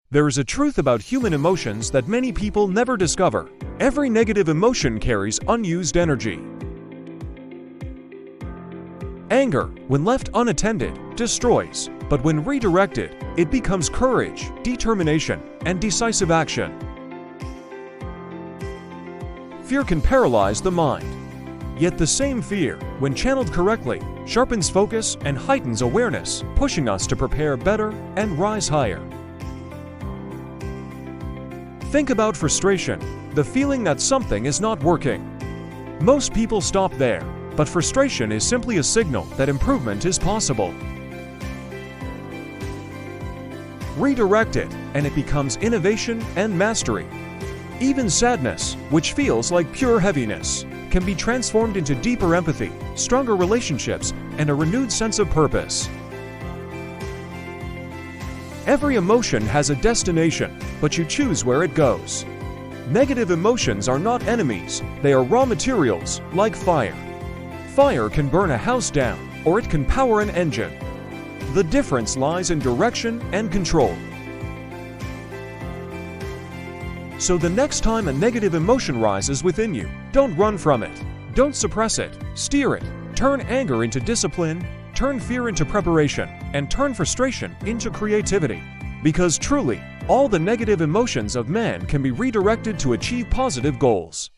There is a truth about human emotions that many people never discover. Every negative emotion carries unused energy. Anger, when left unattended, destroys, but when redirected, it becomes courage, determination, and decisive action. Fear can paralyze the mind. Yet the same fear, when channeled correctly, sharpens focus and heightens awareness, pushing us to prepare better and rise higher. Think about frustration, the feeling that something is not working. Most people stop there, but frustration is simply a signal that improvement is possible. Redirect it, and it becomes innovation and mastery. Even sadness, which feels like pure heaviness, can be transformed into deeper empathy, stronger relationships, and a renewed sense of purpose. Every emotion has a destination, but you choose where it goes. Negative emotions are not enemies, they are raw materials, like fire. Fire can burn a house down, or it can power an engine. The difference lies in direction and control. So the next time a negative emotion rises within you, don't run from it. Don't suppress it, steer it. Turn anger into discipline, turn fear into preparation, and turn frustration into creativity. Because truly, all the negative emotions of man can be redirected to achieve positive goals.